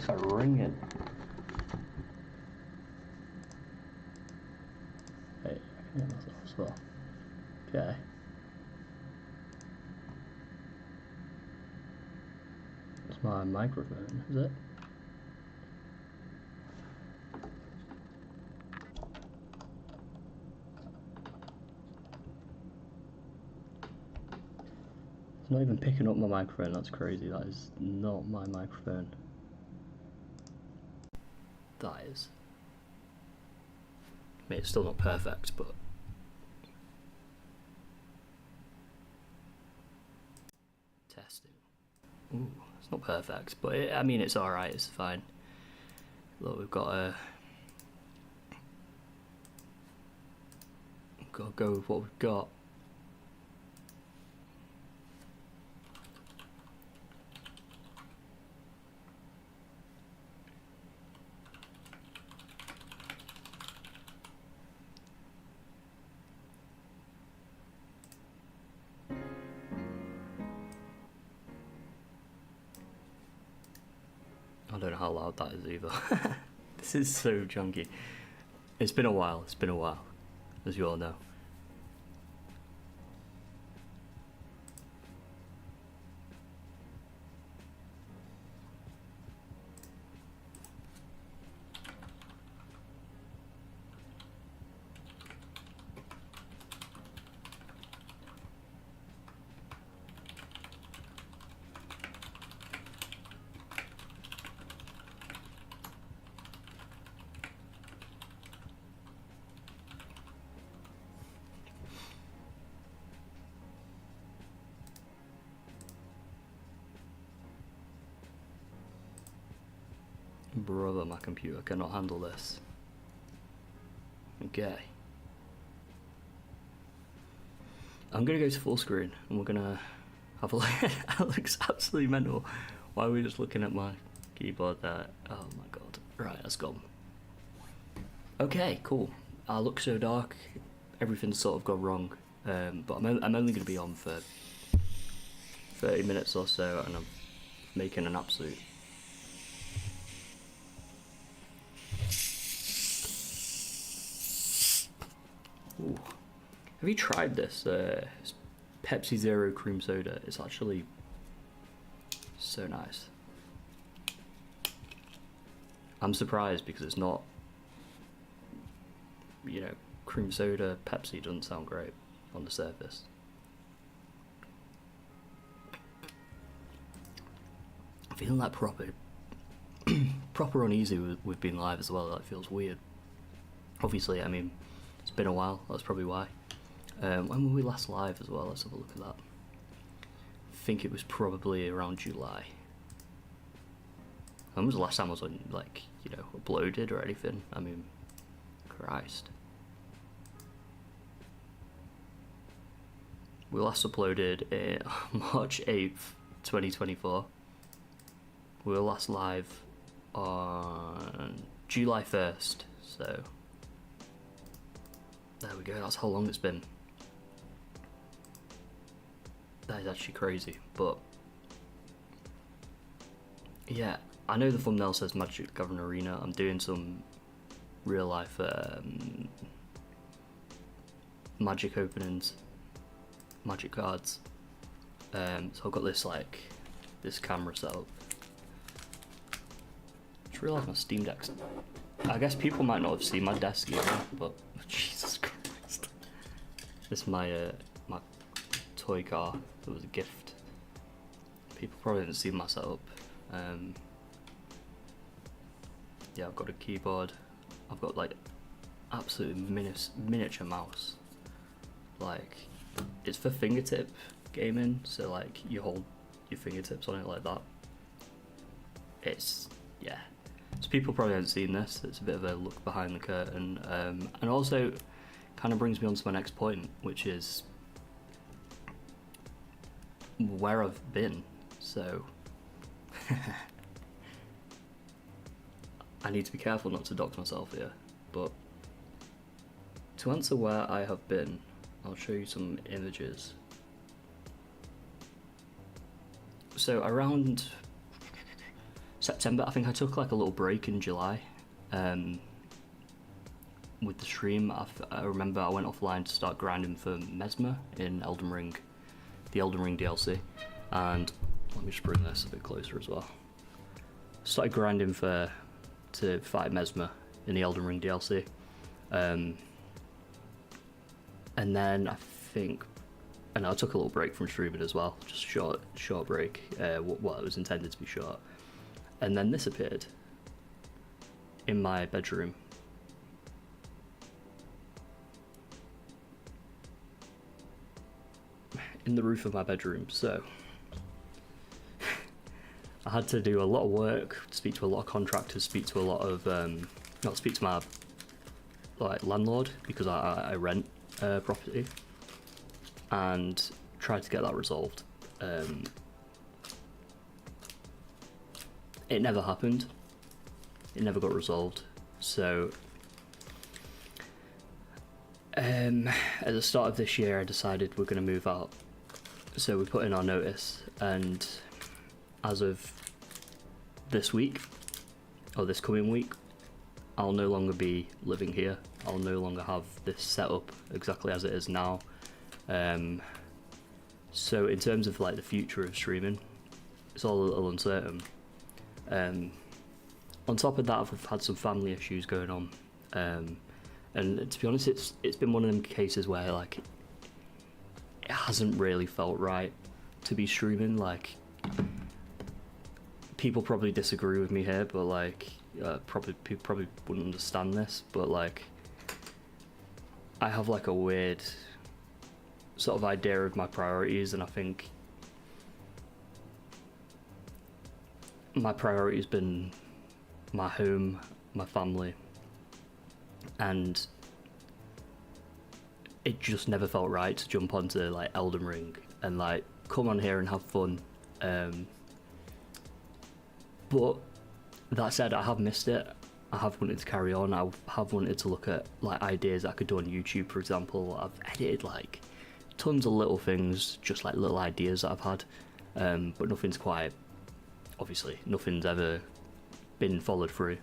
It's like ringing. Hey, I can hear myself as well. Okay. It's my microphone, is it? It's not even picking up my microphone, that's crazy. That is not my microphone. That is. I mean, it's still not perfect, but... Testing. Ooh, it's not perfect, but I mean, it's alright, it's fine. Look, we've got to go with what we've got. I don't know how loud that is either. This is so junky. It's been a while, as you all know. Brother, my computer cannot handle this. Okay. I'm gonna go to full screen and we're gonna have a look. That looks absolutely mental. Why are we just looking at my keyboard there? Oh my god. Right, that's gone. Okay, cool. I look so dark. Everything's sort of gone wrong. But I'm only gonna be on for 30 minutes or so, and I'm making an absolute... Ooh. Have you tried this? Pepsi Zero cream soda. It's actually so nice. I'm surprised because it's not, you know, cream soda. Pepsi doesn't sound great on the surface. I'm feeling like proper uneasy with being live as well. That feels weird. Obviously, I mean, it's been a while, that's probably why. When were we last live as well? Let's have a look at that. I think it was probably around July. When was the last time I was on, like, you know, uploaded or anything? I mean, Christ. We last uploaded March 8th, 2024. We were last live on July 1st, so... There we go, that's how long it's been. That is actually crazy, but... Yeah, I know the thumbnail says Magic the Gathering Arena. I'm doing some real life Magic openings, Magic cards. So I've got this, like, this camera set up. I just realised my Steam Deck's... I guess people might not have seen my desk either, but... Jesus Christ. This is my my toy car that was a gift. People probably haven't seen my setup. Yeah, I've got a keyboard. I've got like absolute miniature mouse. Like, it's for fingertip gaming, so like you hold your fingertips on it like that. It's, yeah. So people probably haven't seen this. It's a bit of a look behind the curtain, and also kind of brings me on to my next point, which is where I've been. So I need to be careful not to dox myself here, but to answer where I have been, I'll show you some images. September. I think I took like a little break in July with the stream. I remember I went offline to start grinding for 𝒊𝒂𝒂𝒊𝒂𝒂 in Elden Ring, the Elden Ring DLC, and let me just bring this a bit closer as well. Started grinding to fight 𝒊𝒂𝒂𝒊𝒂𝒂 in the Elden Ring DLC, and then I took a little break from streaming as well, just short break, what it was intended to be short, and then this appeared in my bedroom. In the roof of my bedroom, so I had to do a lot of work, speak to a lot of contractors, speak to a lot of not speak to my landlord, because I rent property, and try to get that resolved. It never happened. It never got resolved. So at the start of this year, I decided we're going to move out. So we put in our notice, and as of this week, or this coming week, I'll no longer be living here. I'll no longer have this setup exactly as it is now. So in terms of like the future of streaming, it's all a little uncertain. On top of that, I've had some family issues going on, and to be honest, it's been one of them cases where like it hasn't really felt right to be streaming. Like, people probably disagree with me here, but like people probably wouldn't understand this, but like I have like a weird sort of idea of my priorities, and I think my priority has been my home, my family, and it just never felt right to jump onto like Elden Ring and like come on here and have fun. But that said, I have missed it. I have wanted to carry on. I have wanted to look at like ideas I could do on YouTube, for example. I've edited like tons of little things, just like little ideas that I've had, but nothing's quite, obviously nothing's ever been followed through.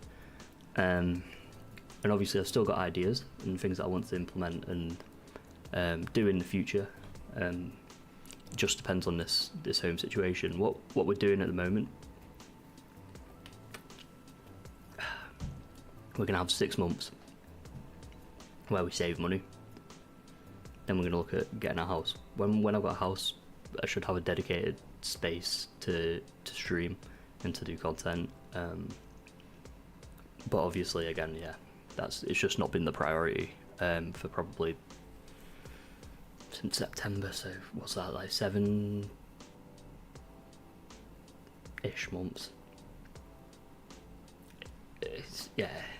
And obviously I've still got ideas and things that I want to implement and do in the future. Just depends on this home situation. What we're doing at the moment, we're gonna have 6 months where we save money. Then we're gonna look at getting a house. When I've got a house, I should have a dedicated space to stream and to do content. But obviously, again, yeah, it's just not been the priority for probably since September. So what's that, like 7-ish months?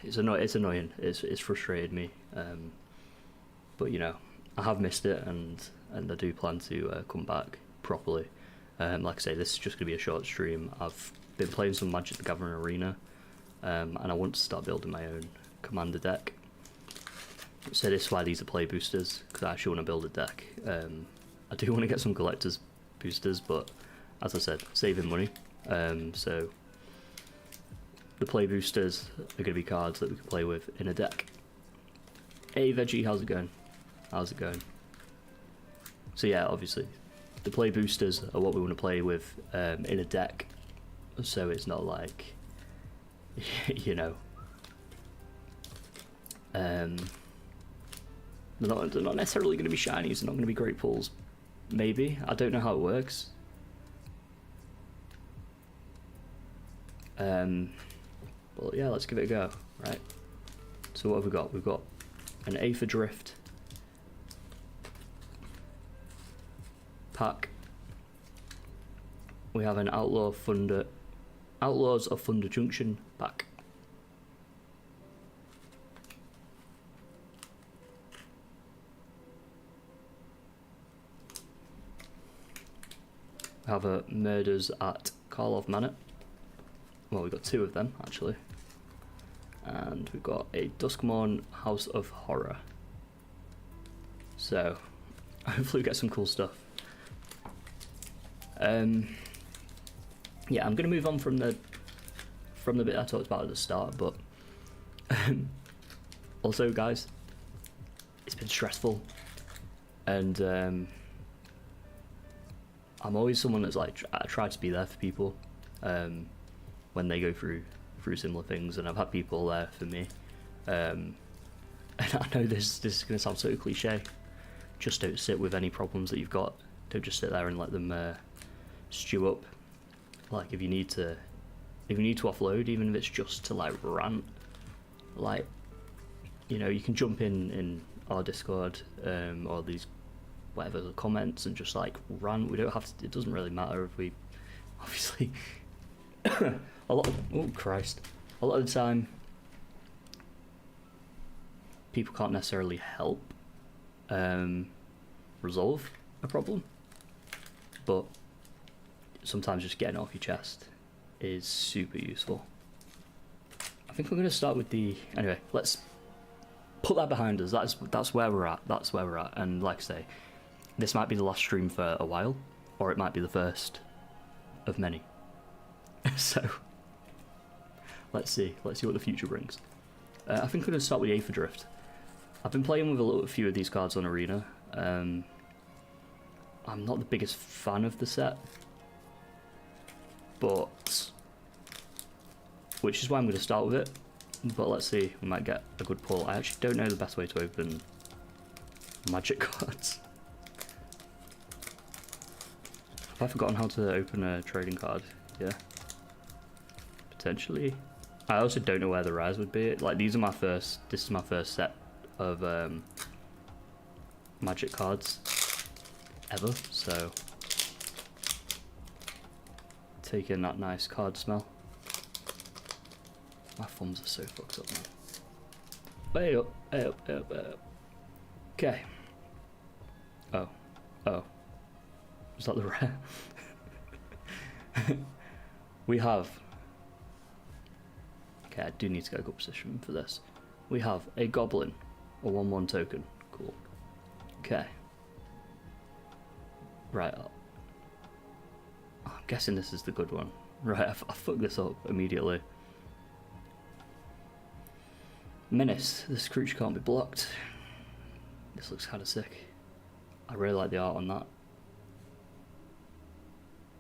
It's annoying. It's frustrated me. But you know, I have missed it, and I do plan to come back properly. Like I say, this is just gonna be a short stream. I've been playing some Magic the Gathering Arena, and I want to start building my own commander deck. So this is why these are play boosters, because I actually want to build a deck. I do want to get some collector's boosters, but as I said, saving money. So the play boosters are going to be cards that we can play with in a deck. Hey Veggie, how's it going? How's it going? So yeah, obviously the play boosters are what we want to play with in a deck, so it's not like you know, they're not necessarily going to be shinies. They're not going to be great pulls. Maybe, I don't know how it works. But yeah, let's give it a go. Right. So what have we got? We've got an 𝒂𝒂𝒊𝒂𝒂𝒊𝒂𝒂 pack. We have an Outlaws of Thunder Junction pack. We have a Murders at Karlov Manor. Well, we've got 2 of them actually. And we've got a Duskmourn House of Horror. So hopefully we get some cool stuff. Yeah, I'm gonna move on from the from the bit I talked about at the start, but also, guys, it's been stressful, and I'm always someone that's like, I try to be there for people when they go through similar things, and I've had people there for me. And I know this is going to sound so cliche. Just don't sit with any problems that you've got. Don't just sit there and let them stew up. Like, if you need to offload, even if it's just to like rant, like, you know, you can jump in our Discord or these whatever the comments and just like rant. We don't have to. It doesn't really matter if we, obviously, a lot of the time, people can't necessarily help resolve a problem, but sometimes just getting it off your chest is super useful. I think we're going to start with anyway, let's put that behind us. That's where we're at. And like I say, this might be the last stream for a while, or it might be the first of many. So let's see what the future brings. I think we're going to start with 𝒂𝒑𝒂𝒊𝒏𝒈. I've been playing with a few of these cards on Arena. I'm not the biggest fan of the set, but which is why I'm going to start with it. But let's see, we might get a good pull. I actually don't know the best way to open magic cards. Have I forgotten how to open a trading card? Yeah, potentially. I also don't know where the rise would be. Like, this is my first set of magic cards ever, so taking that nice card smell. My thumbs are so fucked up now. Way up. Okay. Oh. Is that the rare? We have. Okay, I do need to get a good position for this. We have a goblin, a 1/1 token. Cool. Okay. Right. I'm guessing this is the good one. Right, I fucked this up immediately. Menace. This creature can't be blocked. This looks kind of sick. I really like the art on that.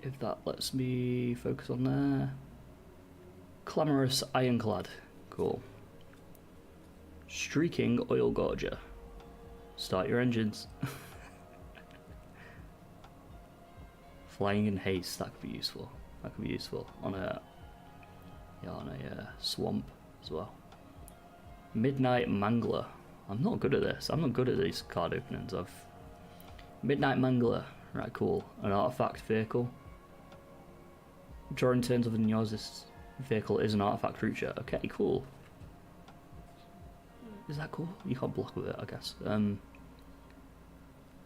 If that lets me focus on there. Clamorous Ironclad. Cool. Streaking Oil Gorger. Start your engines. Flying in Haste. That could be useful. On a swamp as well. Midnight Mangler. I'm not good at this. I'm not good at these card openings. Midnight Mangler. Right, cool. An artifact vehicle. During turns of this vehicle is an artifact creature. Okay, cool. Is that cool? You can't block with it, I guess.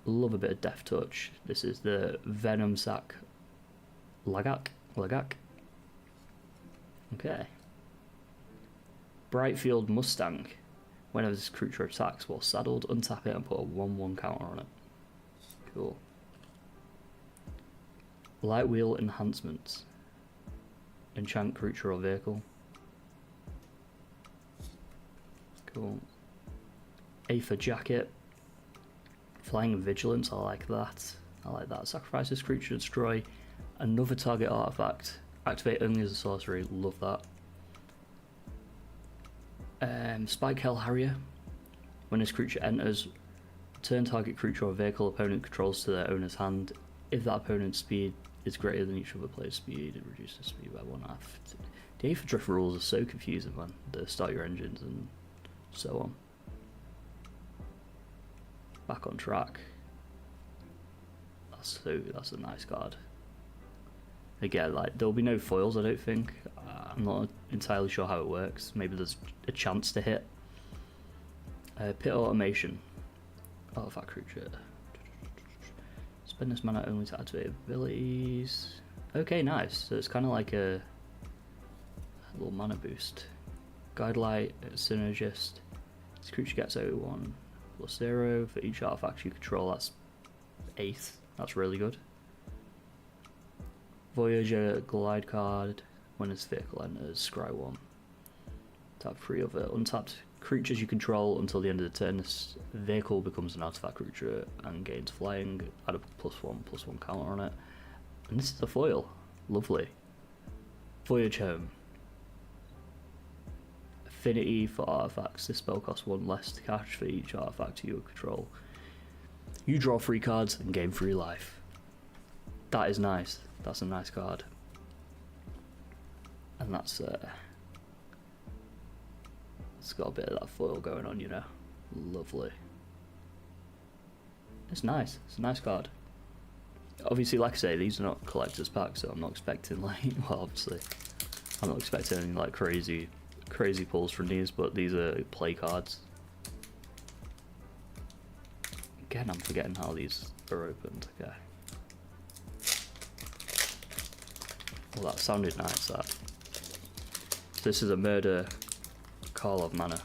Love a bit of Death Touch. This is the 𝒂𝒂𝒊𝒂𝒍�. Okay. Brightfield Mustang. Whenever this creature attacks while saddled, untap it and put a 1/1 counter on it. Cool. Light Wheel Enhancement. Enchant creature or vehicle. Cool. Aether Jacket. Flying Vigilance, I like that. Sacrifice this creature to destroy another target artifact. Activate only as a sorcery, love that. Spike Hell Harrier. When this creature enters, turn target creature or vehicle opponent controls to their owner's hand. If that opponent's speed is greater than each other player's speed, it reduces speed by 1/2. The 𝒂𝒑𝒂𝒊𝒏𝒈 rules are so confusing, man. The start your engines and so on. Back on track. That's a nice card. Again, like, there'll be no foils, I don't think. I'm not entirely sure how it works. Maybe there's a chance to hit. Pit Automation. Artifact creature. Spend this mana only to activate abilities. Okay, nice. So it's kind of like a little mana boost. Guidelight, Synergist. This creature gets 0/1/0 for each artifact you control. That's 8. That's really good. Voyager Glide card. When this vehicle enters, scry 1. Tap 3 other untapped creatures you control until the end of the turn. This vehicle becomes an artifact creature and gains flying. Add a +1/+1 counter on it. And this is a foil. Lovely. Voyage Home. Affinity for artifacts. This spell costs 1 less to cast for each artifact you control. You draw 3 cards and gain 3 life. That is nice. That's a nice card. And that's it's got a bit of that foil going on, you know. Lovely. It's nice. It's a nice card. Obviously, like I say, these are not collector's packs, so I'm not expecting like, well, obviously, I'm not expecting any like crazy pulls from these, but these are play cards. Again, I'm forgetting how these are opened. Okay. Well, that sounded nice. That. This is a murder call of mana.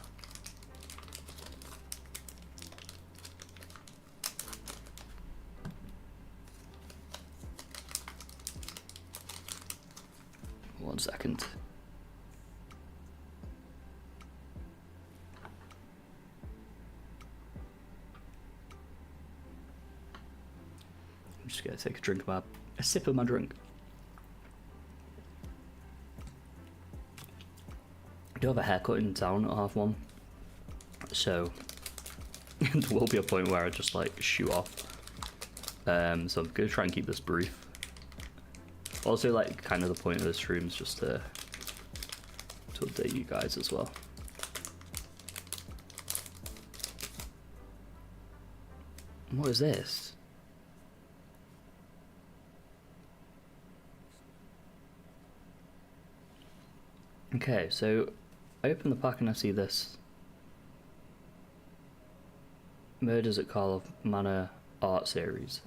One second. I'm just gonna take a sip of my drink. I do have a haircut in town at 1:30, so there will be a point where I just like shoot off. So I'm gonna try and keep this brief. Also, like, kind of the point of the stream is just to update you guys as well. What is this? Okay, so I open the pack and I see this. Murders at Call of Mana art series.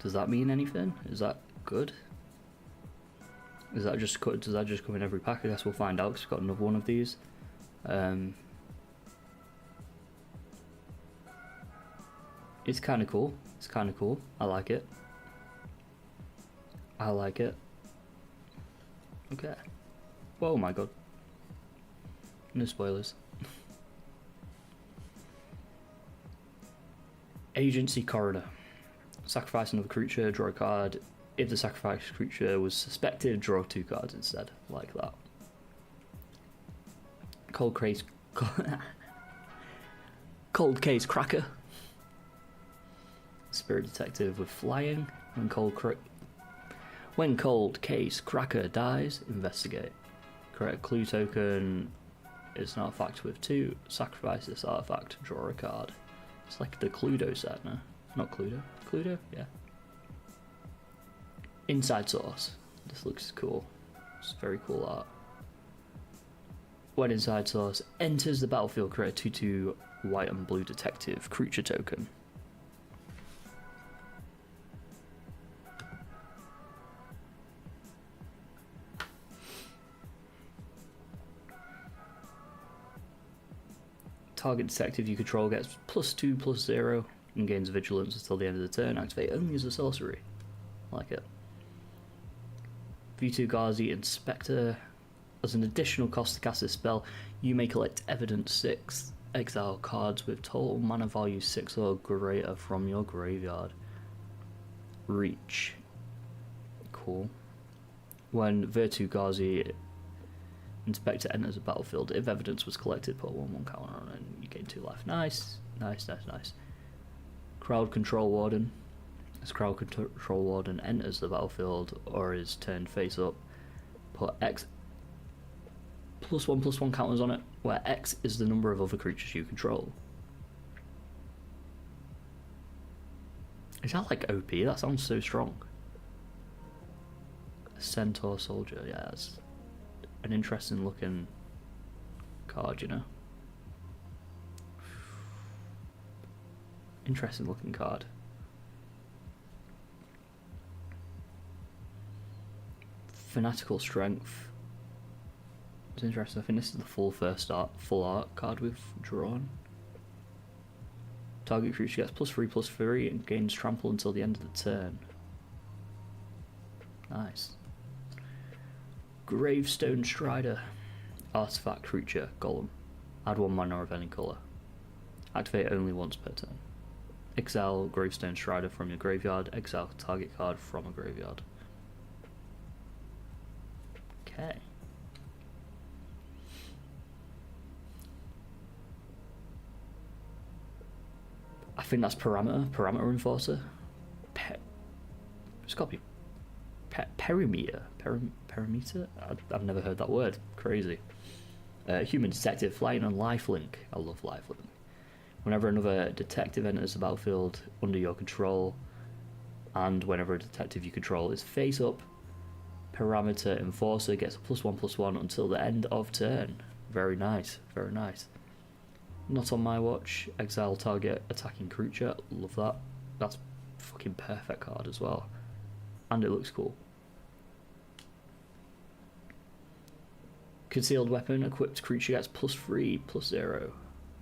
Does that mean anything? Is that good? Does that just come in every pack? I guess we'll find out because we've got another one of these. It's kind of cool. It's kind of cool. I like it. I like it. Okay. Oh my god. No spoilers. Agency Coroner. Sacrifice another creature, draw a card. If the sacrificed creature was suspected, draw 2 cards instead. Like that. Cold Case Cracker. Spirit Detective with flying. When Cold Case Cracker dies, investigate. Create a clue token. It's an artifact with 2. Sacrifice this artifact, draw a card. It's like the Cluedo set, no? Not Cluedo. Cluedo? Yeah. Inside Source. This looks cool. It's very cool art. When Inside Source enters the battlefield, create a 2/2 white and blue detective creature token. Target detective you control gets +2/+0 and gains vigilance until the end of the turn. Activate only as a sorcery. Like it. V2 Ghazi Inspector. As an additional cost to cast this spell, you may collect Evidence 6. Exile cards with total mana value 6 or greater from your graveyard. Reach. Cool. When V2 Ghazi Inspector enters a battlefield, if evidence was collected, put 1/1 counter on it and you gain 2 life. Nice. Nice. Crowd Control Warden. As Crowd Control Warden enters the battlefield or is turned face up, put X +1/+1 counters on it, where X is the number of other creatures you control. Is that like OP? That sounds so strong. A Centaur Soldier, yeah, that's an interesting looking card, you know. Interesting looking card. Fanatical Strength. It's interesting. I think this is the full art card we've drawn. Target creature gets +3/+3 and gains trample until the end of the turn. Nice. Gravestone Strider. Artifact creature, golem. Add 1 mana of any colour. Activate only once per turn. Exile Gravestone Strider from your graveyard. Exile target card from a graveyard. Okay. I think that's Parameter Enforcer. It's got to be Perimeter. Perimeter? I've never heard that word. Crazy. Human Detective, flying on lifelink. I love lifelink. Whenever another detective enters the battlefield under your control, and whenever a detective you control is face up, Parameter Enforcer gets a +1/+1 until the end of turn. Very nice, very nice. Not on my watch. Exile target attacking creature. Love that. That's a fucking perfect card as well. And it looks cool. Concealed weapon. Equipped creature gets +3/+0.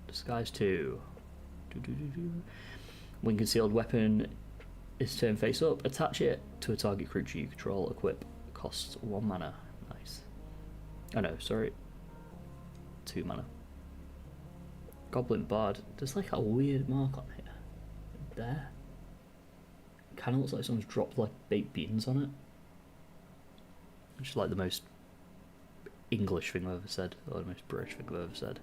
Disguise 2. When concealed weapon is turned face up, attach it to a target creature you control. Equip. Costs 1 mana. Nice. Oh no, sorry. 2 mana. Goblin Bard. There's like a weird mark on here. There. Kind of looks like someone's dropped like baked beans on it. Which is like the most English thing I've ever said, or the most British thing I've ever said.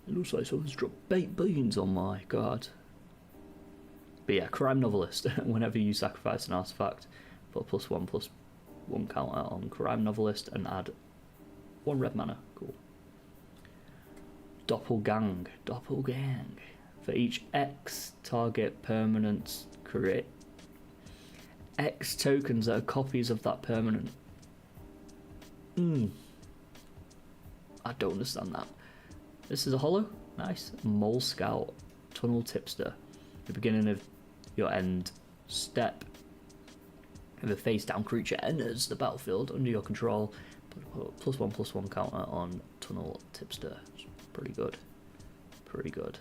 It looks like someone's dropped baked beans on my card. But yeah, crime novelist. Whenever you sacrifice an artifact, put a +1/+1 counter on crime novelist and add 1 red mana. Cool. Doppelgang. For each X target permanent, create X tokens that are copies of that permanent. I don't understand that. This is a holo. Nice. Mole Scout. Tunnel Tipster. The beginning of your end step. If a face down creature enters the battlefield under your control, put +1/+1 counter on Tunnel Tipster. It's pretty good. Pretty good.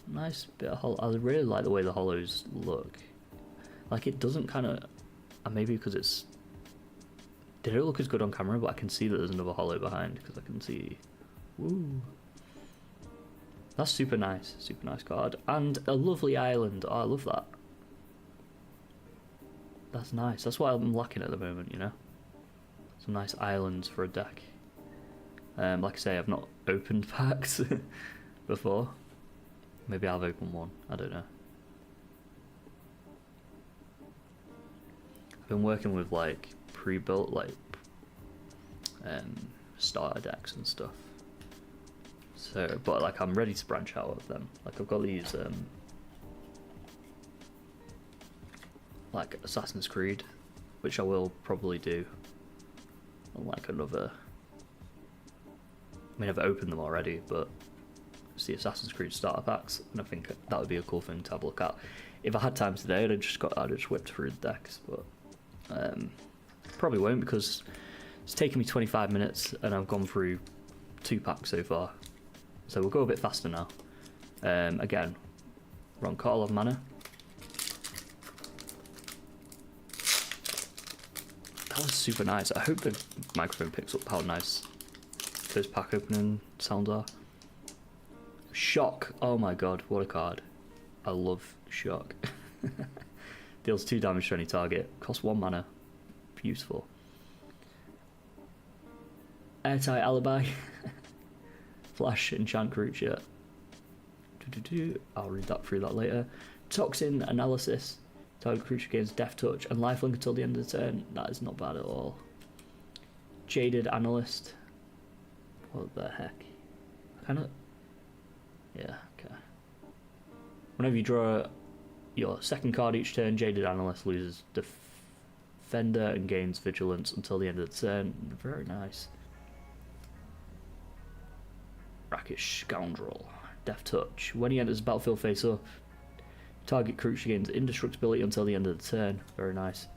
Nice bit of holo. I really like the way the holos look. Like, it doesn't kind of, maybe because it's, they don't look as good on camera, but I can see that there's another holo behind because I can see. Woo. That's super nice card. And a lovely island. Oh, I love that. That's nice. That's what I'm lacking at the moment, you know? Some nice islands for a deck. Like I say, I've not opened packs before. Maybe I've opened one. I don't know. I've been working with like pre-built like starter decks and stuff. So, but like I'm ready to branch out of them. Like I've got these like Assassin's Creed, which I will probably do on like another. I mean, I've opened them already, but it's the Assassin's Creed starter packs, and I think that would be a cool thing to have a look at. If I had time today, I'd have just whipped through the decks, but probably won't because it's taken me 25 minutes and I've gone through 2 packs so far. So we'll go a bit faster now. Again, we're on Call of Mana. That was super nice. I hope the microphone picks up how nice those pack opening sounds are. Shock. Oh my god, what a card. I love Shock. Deals 2 damage to any target. Costs 1 mana. Beautiful. Airtight Alibi. Flash enchant creature. I'll read that through that later. Toxin Analysis. Target creature gains Death Touch and lifelink until the end of the turn. That is not bad at all. Jaded Analyst. What the heck? Kind of. Yeah, okay. Whenever you draw your second card each turn, Jaded Analyst loses Defender and gains Vigilance until the end of the turn. Very nice. Brackish Scoundrel. Death Touch. When he enters the battlefield face up, target creature gains Indestructibility until the end of the turn. Very nice.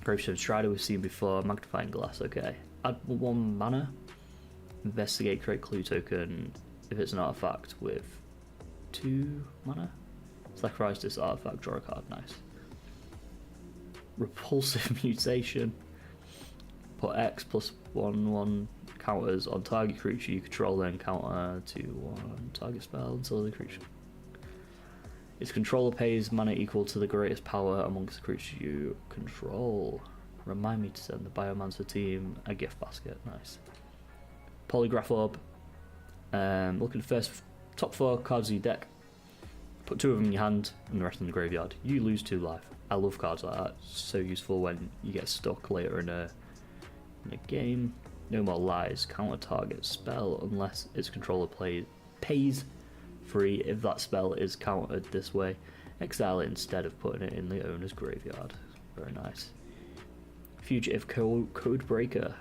Gravestone Strider we've seen before. Magnifying Glass, okay. Add 1 mana. Investigate, create clue token. if it's an artifact with 2 mana. Sacrifice this artifact, draw a card, nice. Repulsive Mutation. Put X +1/1 counters on target creature you control, then counter to 1 target spell until the creature. Its controller pays mana equal to the greatest power amongst the creatures you control. Remind me to send the Biomancer team a gift basket, nice. Polygraph Orb. Look at the first top 4 cards of your deck. Put 2 of them in your hand and the rest in the graveyard. You lose 2 life. I love cards like that. It's so useful when you get stuck later in a game. No more lies. Counter target spell unless its controller pays free. If that spell is countered this way, exile it instead of putting it in the owner's graveyard. Very nice. Fugitive Codebreaker.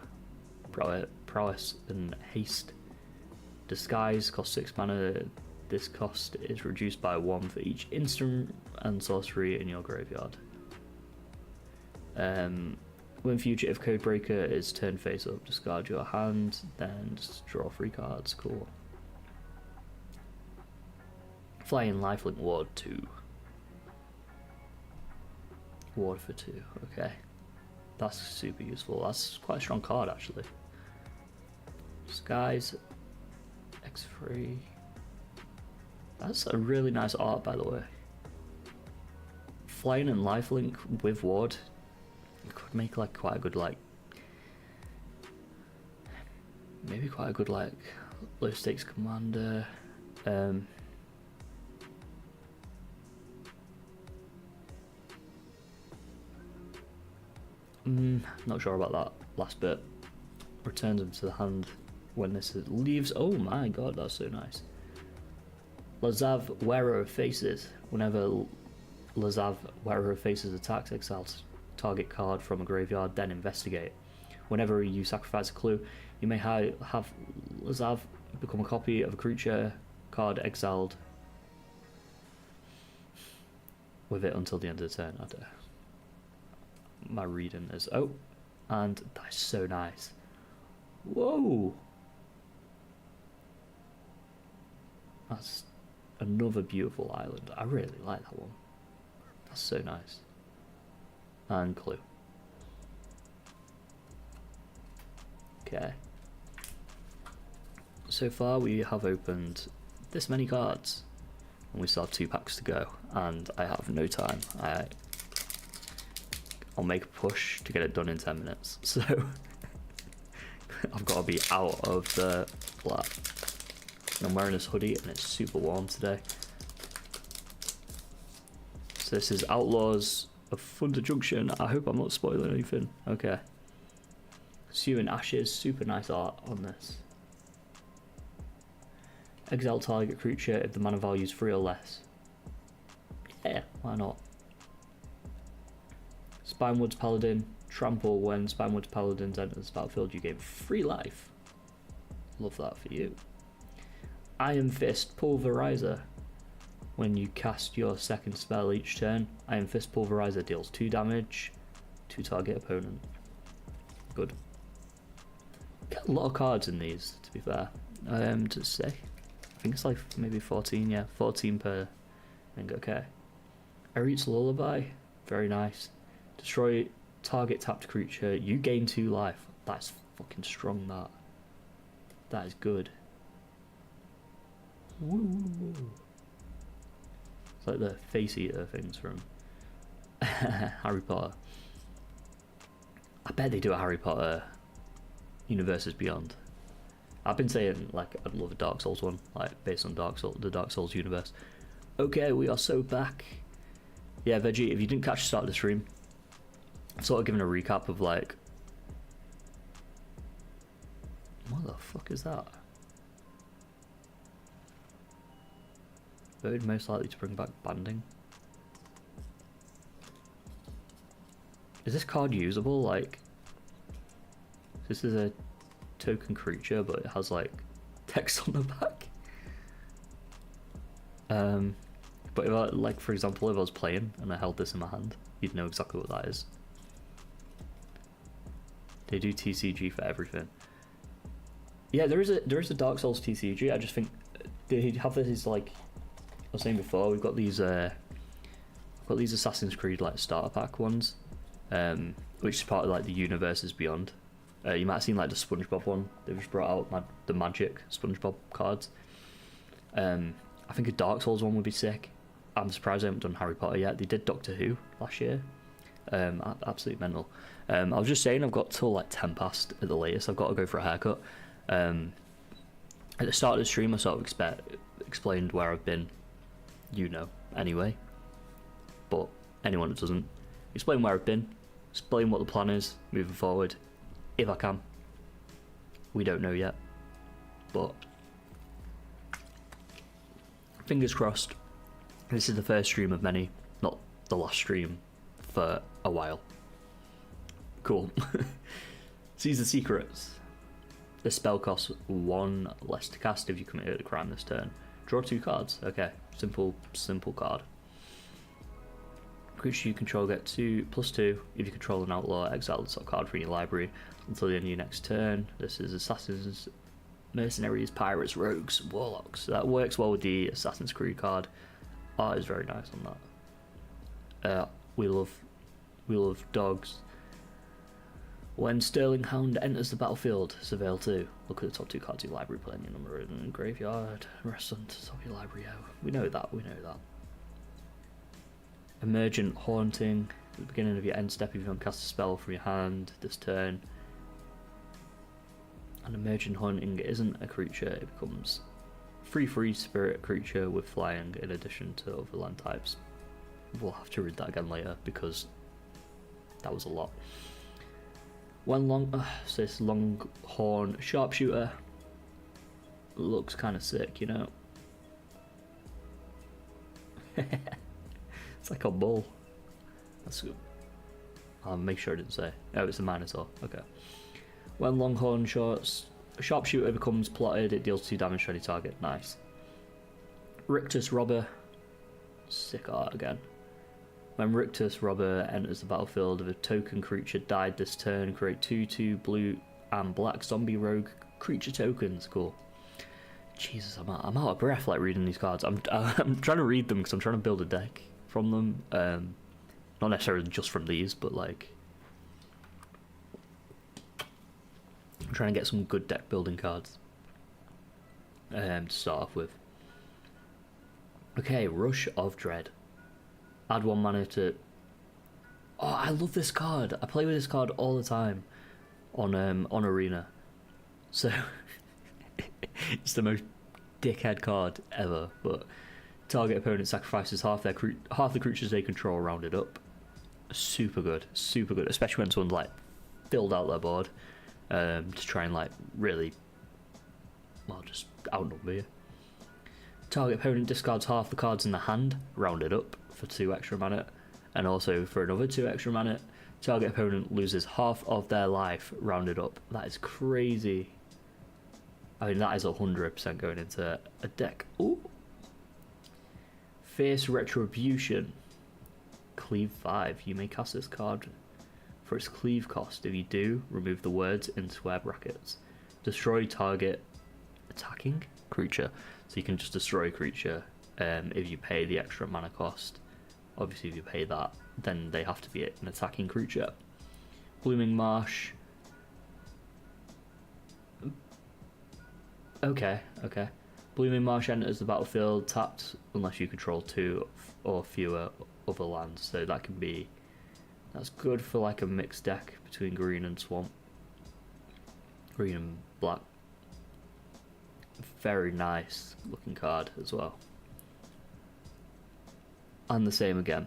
Prowess and haste. Disguise costs 6 mana. This cost is reduced by 1 for each instant and sorcery in your graveyard. When Fugitive Codebreaker is turned face up, discard your hand, then just draw 3 cards. Cool. Flying Lifelink Ward 2. Ward for 2, okay. That's super useful. That's quite a strong card actually. Disguise X3. That's a really nice art, by the way. Flying and lifelink with ward could make like quite a good maybe quite a good low stakes commander. Not sure about that last bit. Returns them to the hand when this leaves. Oh my god, that's so nice. 𝒊𝒂𝒍🔏, Wearer of Faces. Whenever 𝒊𝒂𝒍🔏, Wearer of Faces attacks, exile target card from a graveyard, then investigate. Whenever you sacrifice a clue, you may have 𝒊𝒂𝒍🔏 become a copy of a creature card exiled with it until the end of the turn. My reading is and that's so nice. Whoa, that's another beautiful island. I really like that one. That's so nice. And clue. Okay. So far we have opened this many cards, and we still have 2 packs to go, and I have no time. I'll make a push to get it done in 10 minutes, so I've got to be out of the flat. And I'm wearing this hoodie and it's super warm today. So this is Outlaws of Thunder Junction. I hope I'm not spoiling anything. Okay. Sue and Ashes, super nice art on this. Exile target creature if the mana value is 3 or less. Yeah, why not? Spinewoods Paladin, trample. When Spinewoods Paladins enter the battlefield, you gain 3 life. Love that for you. Iron Fist Pulverizer. When you cast your second spell each turn, Iron Fist Pulverizer deals 2 damage to target opponent. Good. Get a lot of cards in these, to be fair. To say, I think it's like maybe 14. Yeah, 14 per thing. Okay. Eret's Lullaby, very nice. Destroy target tapped creature. You gain 2 life. That's fucking strong. That is good. Woo. It's like the face eater things from Harry Potter. I bet they do a Harry Potter Universes Beyond. I've been saying like I'd love a Dark Souls one, like based on the Dark Souls universe. Okay, we are so back. Yeah, Veggie, if you didn't catch the start of the stream, I'm sort of giving a recap of like, what the fuck is that? Voted most likely to bring back banding. Is this card usable? Like, this is a token creature, but it has like text on the back. But if I, like, for example, if I was playing and I held this in my hand, you'd know exactly what that is. They do TCG for everything. Yeah, there is a Dark Souls TCG. I just think they have this, like I was saying before, we've got these Assassin's Creed like starter pack ones, which is part of like the universes beyond. You might have seen like the SpongeBob one. They've just brought out the magic SpongeBob cards. I think a Dark Souls one would be sick. I'm surprised they haven't done Harry Potter yet. They did Doctor Who last year. Absolutely mental. I was just saying I've got till like 10 past at the latest. I've got to go for a haircut. At the start of the stream I sort of explained where I've been, anyway. But anyone that doesn't, explain where I've been, explain what the plan is moving forward, if I can. We don't know yet, but fingers crossed. This is the first stream of many, not the last stream for a while. Cool. These are the secrets. The spell costs 1 less to cast if you commit a crime this turn. Draw 2 cards. Okay, simple card. Creature you control get +2. If you control an outlaw, exile the top card from your library until the end of your next turn. This is assassins, mercenaries, pirates, rogues, warlocks. That works well with the Assassin's Creed card. Art is very nice on that. We love dogs. When Sterling Hound enters the battlefield, surveil 2. Look at the top 2 cards of your library, play your number in the graveyard. Rest on the top of your library. Oh, we know that. Emergent Haunting. At the beginning of your end step, if you don't cast a spell from your hand this turn. An Emergent Haunting isn't a creature, it becomes free spirit creature with flying in addition to other land types. We'll have to read that again later because that was a lot. So this Longhorn Sharpshooter looks kind of sick, It's like a bull. That's good. I'll make sure I didn't say. Oh, it's a Minotaur. Okay. When Longhorn Sharpshooter becomes plotted, it deals 2 damage to any target. Nice. Rictus Robber. Sick art again. When Rictus Robber enters the battlefield, if a token creature died this turn, create 2/2 blue and black zombie rogue creature tokens. Cool. Jesus, I'm out of breath like reading these cards. I'm trying to read them because I'm trying to build a deck from them. Not necessarily just from these, but like I'm trying to get some good deck building cards to start off with. Okay, Rush of Dread. Add 1 mana to... Oh, I love this card. I play with this card all the time on Arena. So it's the most dickhead card ever. But target opponent sacrifices half the creatures they control rounded up. Super good, especially when someone's like filled out their board to try and like really, well, just outnumber you. Target opponent discards half the cards in the hand, rounded up for 2 extra mana, and also for another 2 extra mana, target opponent loses half of their life, rounded up. That is crazy. I mean, that is 100% going into a deck. Ooh. Fierce Retribution. Cleave 5. You may cast this card for its cleave cost. If you do, remove the words in square brackets. Destroy target attacking creature. So you can just destroy a creature if you pay the extra mana cost. Obviously, if you pay that, then they have to be an attacking creature. Blooming Marsh. Okay. Blooming Marsh enters the battlefield tapped unless you control 2 or fewer other lands. So that's good for like a mixed deck between green and swamp. Green and black. Very nice looking card as well. And the same again.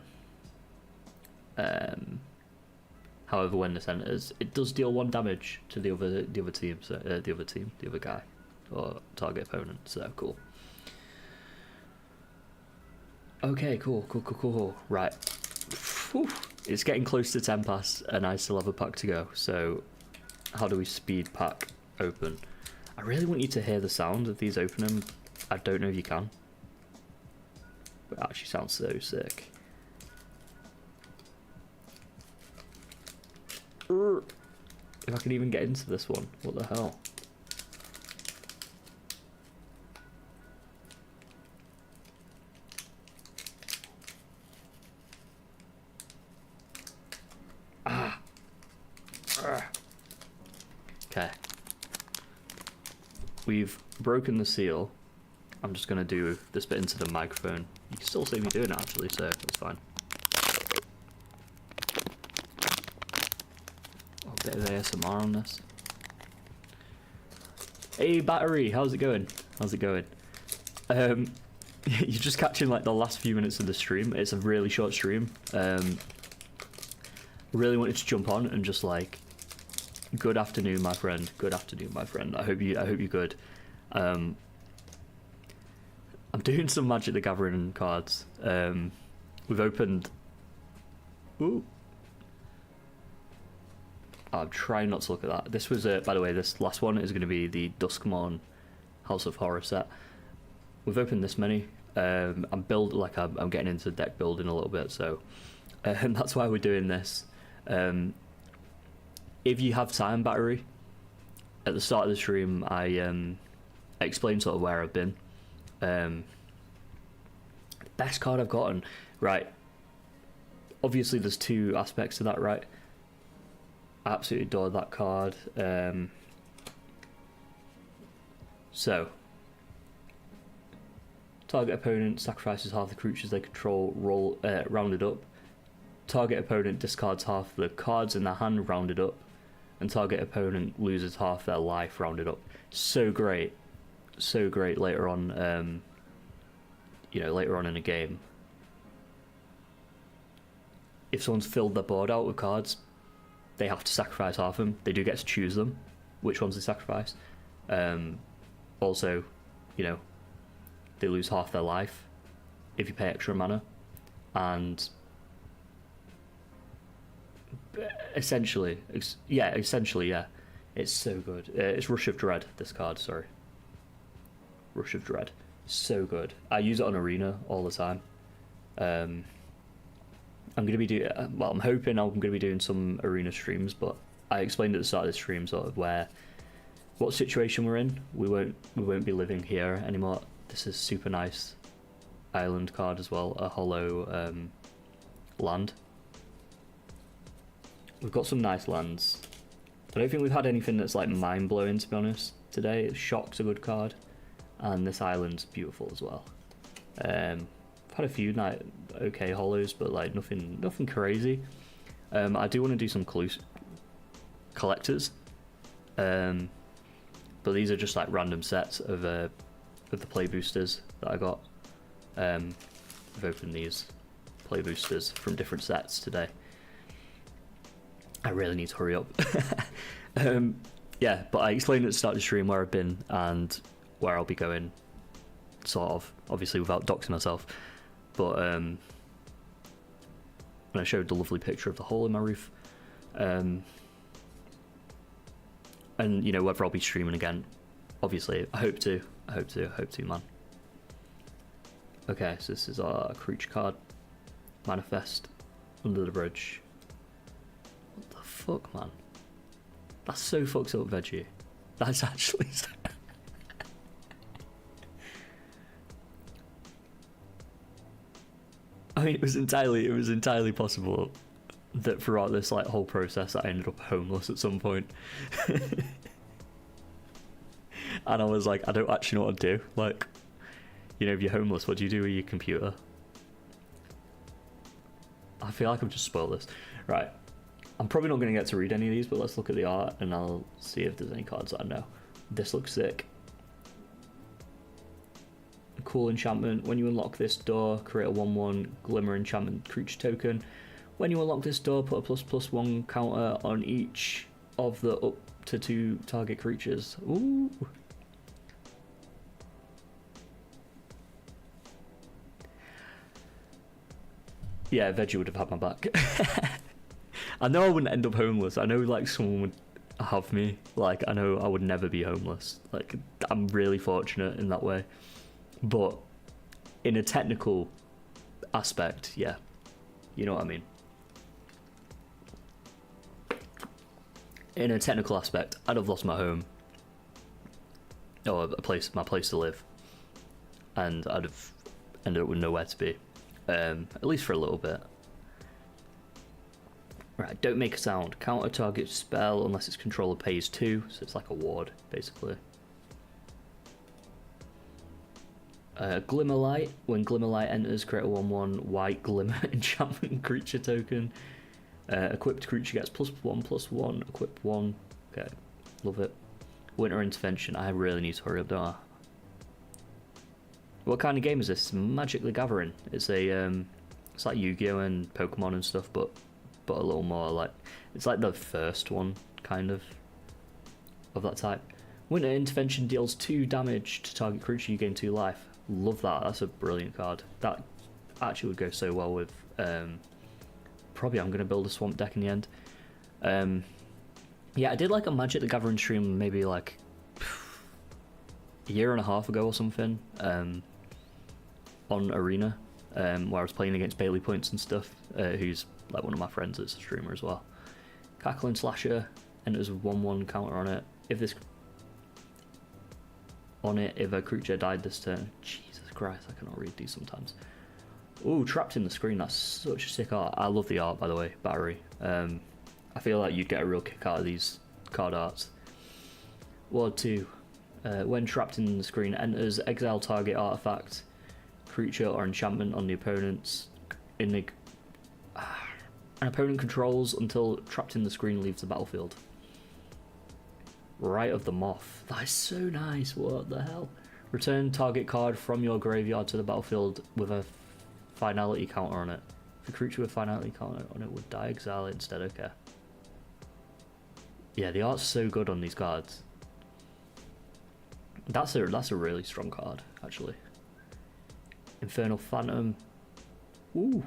However, when this enters, it does deal 1 damage to the other team, so the other guy or target opponent. So cool. Okay, cool. Right. Whew. It's getting close to 10 past, and I still have a pack to go. So, how do we speed pack open? I really want you to hear the sound of these opening. I don't know if you can. But it actually sounds so sick. If I can even get into this one. What the hell? Okay. We've broken the seal. I'm just gonna do this bit into the microphone. You can still see me doing it actually, so that's fine. Oh, a bit of ASMR on this. Hey battery, how's it going? How's it going? You're just catching like the last few minutes of the stream. It's a really short stream. Really wanted to jump on and just like, good afternoon, my friend. Good afternoon, my friend. I hope you're good. I'm doing some Magic the Gathering cards. We've opened. Ooh. I'm trying not to look at that. This was, by the way, this last one is going to be the Duskmourn House of Horror set. We've opened this many. I'm getting into deck building a little bit, so that's why we're doing this. If you have time, battery, at the start of the stream, I explained sort of where I've been. Best card I've gotten, right? Obviously, there's two aspects to that, right? I absolutely adore that card. So, target opponent sacrifices half the creatures they control, rounded up. Target opponent discards half the cards in their hand, rounded up. And target opponent loses half their life, rounded up. So great. So great later on, later on in a game. If someone's filled their board out with cards, they have to sacrifice half of them. They do get to choose them, which ones they sacrifice. Also, they lose half their life if you pay extra mana. And essentially, yeah. It's so good. It's Rush of Dread, this card, sorry. Rush of Dread. So good. I use it on Arena all the time. I'm going to be I'm hoping I'm going to be doing some Arena streams, but I explained at the start of the stream sort of what situation we're in. We won't be living here anymore. This is super nice island card as well, a hollow land. We've got some nice lands. I don't think we've had anything that's like mind-blowing, to be honest, today. Shock's a good card, and this island's beautiful as well. I've had a few okay hollows, but like nothing crazy. I do want to do some collectors, but these are just like random sets of the play boosters that I got. I've opened these play boosters from different sets today. I really need to hurry up. Yeah, but I explained at the start of the stream where I've been and where I'll be going, sort of, obviously without doxing myself. But and I showed the lovely picture of the hole in my roof. And whether I'll be streaming again, obviously, I hope to, man. Okay, so this is our creature card. Manifest Under the Bridge. What the fuck, man? That's so fucked up, Veggie. That's actually so... I mean, it was entirely possible that throughout this like whole process I ended up homeless at some point. And I was like, I don't actually know what to do. Like, if you're homeless, what do you do with your computer? I feel like I've just spoiled this. Right. I'm probably not going to get to read any of these, but let's look at the art and I'll see if there's any cards that I know. This looks sick. Cool enchantment. When you unlock this door, create a 1/1 Glimmer enchantment creature token. When you unlock this door, put a ++1 counter on each of the up to 2 target creatures. Ooh. Yeah, Veggie would have had my back. I know I wouldn't end up homeless. I know like someone would have me. Like, I know I would never be homeless. Like, I'm really fortunate in that way. But in a technical aspect, yeah, you know what I mean. In a technical aspect, I'd have lost my home, or my place to live, and I'd have ended up with nowhere to be, at least for a little bit. Right, don't make a sound. Counter target spell unless its controller pays 2, so it's like a ward, basically. Glimmerlight. When Glimmerlight enters, create a 1/1 white glimmer enchantment creature token. Equipped creature gets +1/+1. Equip 1. Okay, love it. Winter Intervention. I really need to hurry up, don't I? What kind of game is this? Magic the Gathering. It's a it's like Yu-Gi-Oh and Pokemon and stuff, but a little more like, it's like the first one kind of that type. Winter Intervention deals 2 damage to target creature, you gain 2 life. Love that. That's a brilliant card. That actually would go so well with probably I'm gonna build a swamp deck in the end. Yeah, I did like a Magic the Gathering stream maybe like a year and a half ago or something, on Arena, where I was playing against Bailey Points and stuff, who's like one of my friends that's a streamer as well. Cackling Slasher enters a 1/1 counter on it. If a creature died this turn. Jesus Christ, I cannot read these sometimes. Ooh, Trapped in the Screen. That's such a sick art. I love the art, by the way, Battery. I feel like you'd get a real kick out of these card arts. Ward 2. When Trapped in the Screen enters, exile target artifact, creature or enchantment on the opponent's an opponent controls until Trapped in the Screen leaves the battlefield. Rite of the Moth. That is so nice. What the hell? Return target card from your graveyard to the battlefield with a finality counter on it. If a creature with finality counter on it would die, exile it instead. Okay. Yeah, the art's so good on these cards. That's a really strong card, actually. Infernal Phantom. Ooh.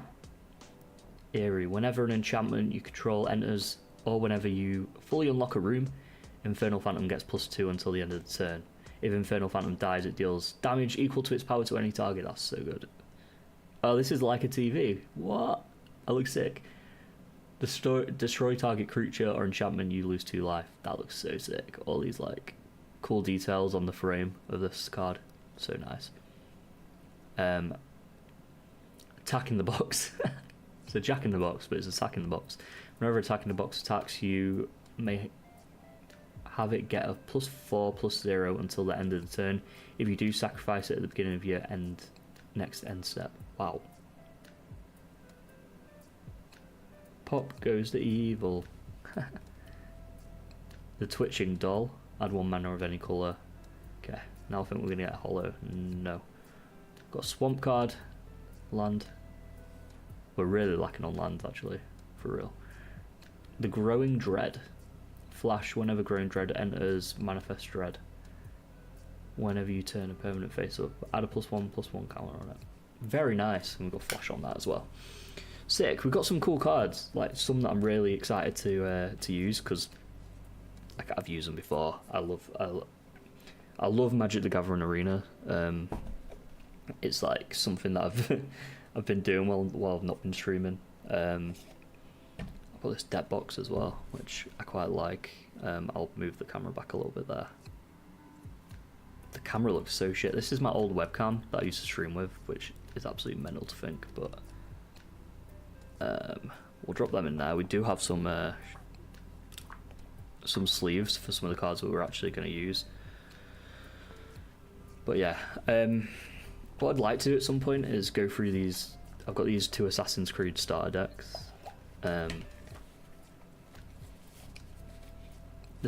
Eerie. Whenever an enchantment you control enters, or whenever you fully unlock a room, Infernal Phantom gets +2 until the end of the turn. If Infernal Phantom dies, it deals damage equal to its power to any target. That's so good. Oh, this is like a TV. What? That looks sick. Destroy target creature or enchantment, you lose 2 life. That looks so sick. All these like cool details on the frame of this card. So nice. Attack in the Box. It's a Jack in the Box, but it's Attack in the Box. Whenever Attack in the Box attacks, you may have it get a +4/+0 until the end of the turn. If you do, sacrifice it at the beginning of your next end step. Wow. Pop goes the evil. The Twitching Doll. Add 1 mana of any colour. Okay, now I think we're going to get a hollow. No. Got a swamp card. Land. We're really lacking on land, actually. For real. The Growing Dread. Flash, whenever Growing Dread enters, manifest Dread. Whenever you turn a permanent face up, add a +1/+1 counter on it. Very nice, and we've got Flash on that as well. Sick. We've got some cool cards, like some that I'm really excited to use, because like I've used them before. I love Magic the Gathering Arena. It's like something that I've been doing while I've not been streaming. I've got this deck box as well, which I quite like. I'll move the camera back a little bit there. The camera looks so shit. This is my old webcam that I used to stream with, which is absolutely mental to think, but we'll drop them in there. We do have some sleeves for some of the cards that we're actually going to use. But yeah, what I'd like to do at some point is go through these. I've got these 2 Assassin's Creed starter decks. The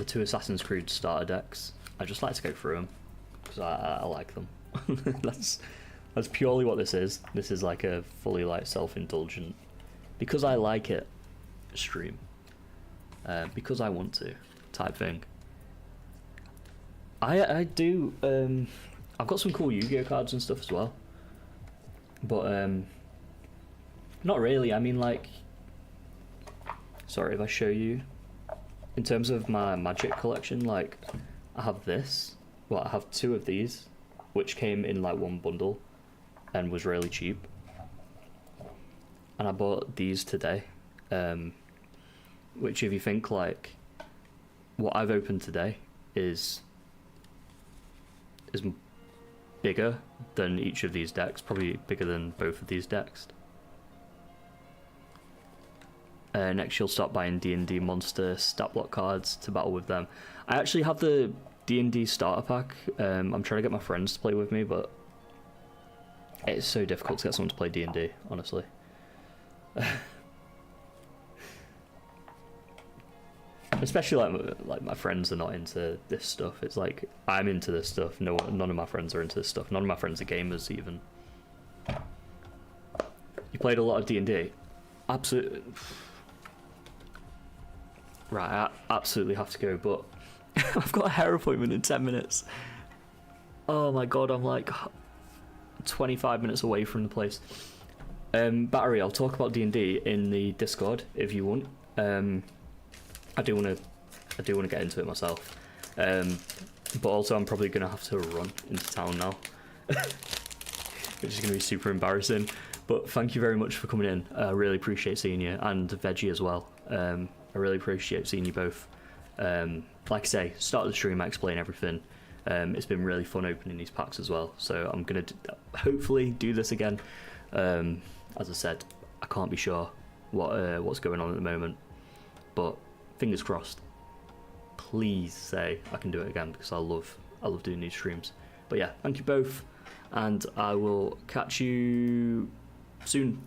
2 Assassin's Creed starter decks. I just like to go through them because I like them. That's purely what this is. This is like a fully like self-indulgent, because I like it, stream. Because I want to, type thing. I do. I've got some cool Yu-Gi-Oh cards and stuff as well, but not really. I mean, like, sorry if I show you. In terms of my Magic collection, like, I have this. Well, I have 2 of these, which came in like 1 bundle, and was really cheap. And I bought these today, which, if you think like what I've opened today is bigger than each of these decks, probably bigger than both of these decks. next you'll start buying D&D monster stat block cards to battle with them. I actually have the D&D starter pack. I'm trying to get my friends to play with me, but it's so difficult to get someone to play D&D, honestly. Especially like my friends are not into this stuff. It's like I'm into this stuff. None of my friends are into this stuff. None of my friends are gamers even. You played a lot of D&D? Absolutely. Right, I absolutely have to go, but I've got a hair appointment in 10 minutes. Oh my god, I'm like 25 minutes away from the place. Battery, I'll talk about D&D in the Discord if you want. I do want to get into it myself. But also I'm probably going to have to run into town now. Which is going to be super embarrassing. But thank you very much for coming in. I really appreciate seeing you, and 𝒊💑 as well. I really appreciate seeing you both. Like I say, start of the stream, I explain everything. It's been really fun opening these packs as well. So I'm going to hopefully do this again. As I said, I can't be sure what's going on at the moment. But fingers crossed. Please say I can do it again, because I love doing these streams. But yeah, thank you both, and I will catch you soon.